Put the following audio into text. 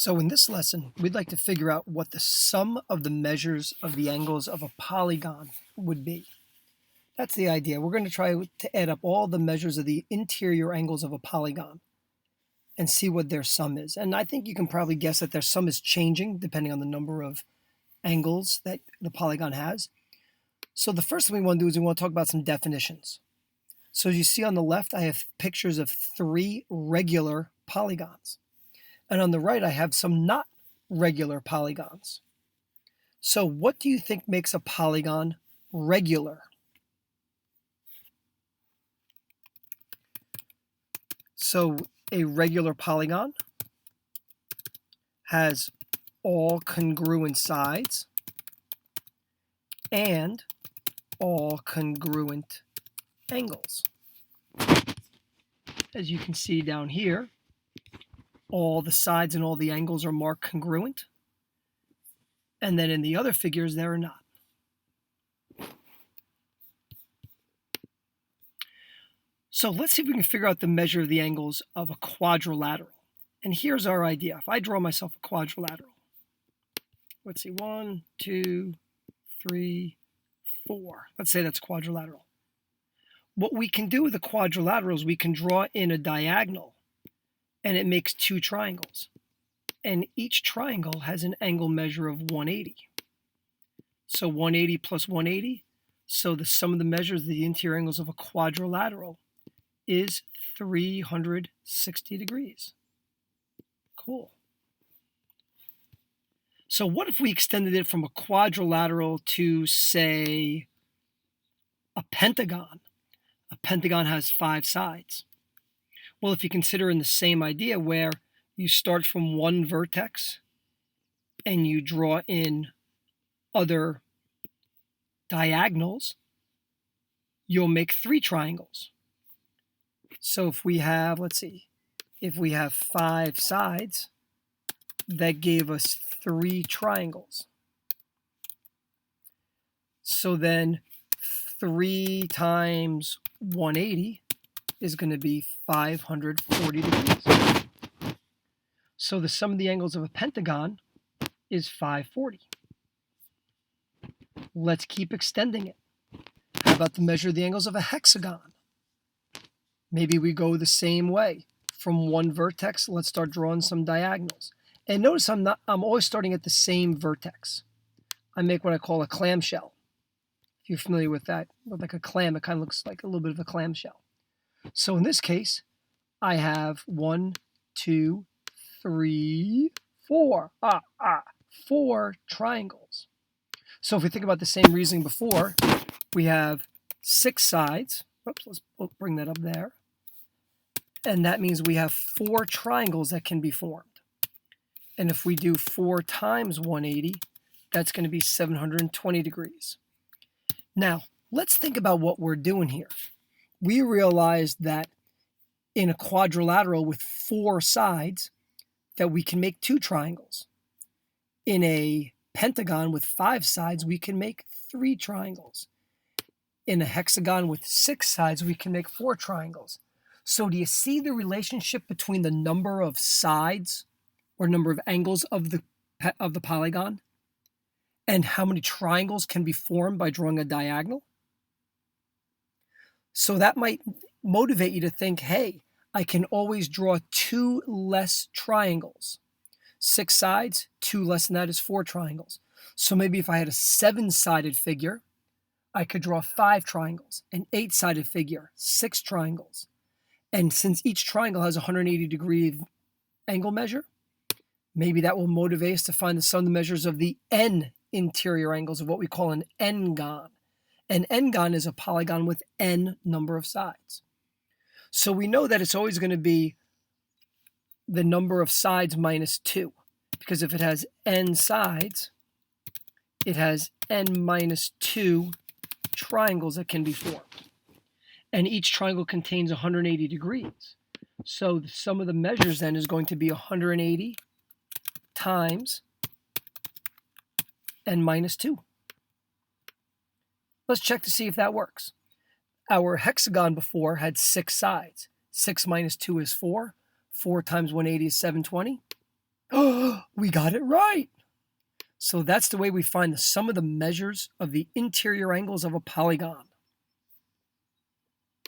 So in this lesson, we'd like to figure out what the sum of the measures of the angles of a polygon would be. That's the idea. We're going to try to add up all the measures of the interior angles of a polygon and see what their sum is. And I think you can probably guess that their sum is changing depending on the number of angles that the polygon has. So the first thing we want to do is we want to talk about some definitions. So as you see on the left, I have pictures of 3 regular polygons. And on the right, I have some not regular polygons. So what do you think makes a polygon regular? So a regular polygon has all congruent sides and all congruent angles. As you can see down here, all the sides and all the angles are marked congruent. And then in the other figures, they're not. So let's see if we can figure out the measure of the angles of a quadrilateral. And here's our idea. If I draw myself a quadrilateral, let's see, 1, 2, 3, 4. Let's say that's quadrilateral. What we can do with a quadrilateral is we can draw in a diagonal, and it makes 2 triangles. And each triangle has an angle measure of 180. So 180 plus 180. So the sum of the measures of the interior angles of a quadrilateral is 360 degrees. Cool. So what if we extended it from a quadrilateral to, say, a pentagon? A pentagon has 5 sides. Well, if you consider in the same idea where you start from one vertex and you draw in other diagonals, you'll make 3 triangles. So if we have, let's see, if we have 5 sides, that gave us 3 triangles. So then 3 times 180 is going to be 540 degrees. So the sum of the angles of a pentagon is 540. Let's keep extending it. How about the measure of the angles of a hexagon? Maybe we go the same way. From one vertex, let's start drawing some diagonals. And notice I'm always starting at the same vertex. I make what I call a clamshell. If you're familiar with that, like a clam, it kind of looks like a little bit of a clamshell. So in this case, I have 1, 2, 3, 4. 4 triangles. So if we think about the same reasoning before, we have 6 sides. Oops, let's bring that up there. And that means we have 4 triangles that can be formed. And if we do 4 times 180, that's going to be 720 degrees. Now, let's think about what we're doing here. We realized that in a quadrilateral with 4 sides, that we can make 2 triangles. In a pentagon with 5 sides, we can make 3 triangles. In a hexagon with 6 sides, we can make 4 triangles. So do you see the relationship between the number of sides or number of angles of the polygon and how many triangles can be formed by drawing a diagonal? So that might motivate you to think, hey, I can always draw 2 less triangles. 6 sides, 2 less than that is 4 triangles. So maybe if I had a 7-sided figure, I could draw 5 triangles. An 8-sided figure, 6 triangles. And since each triangle has a 180-degree angle measure, maybe that will motivate us to find the sum of the measures of the n interior angles of what we call an n-gon. An n-gon is a polygon with n number of sides. So we know that it's always going to be the number of sides minus 2, because if it has n sides, it has n minus 2 triangles that can be formed. And each triangle contains 180 degrees. So the sum of the measures then is going to be 180 times n minus 2. Let's check to see if that works. Our hexagon before had 6 sides. 6 minus 2 is 4. 4 times 180 is 720. Oh, we got it right. So that's the way we find the sum of the measures of the interior angles of a polygon.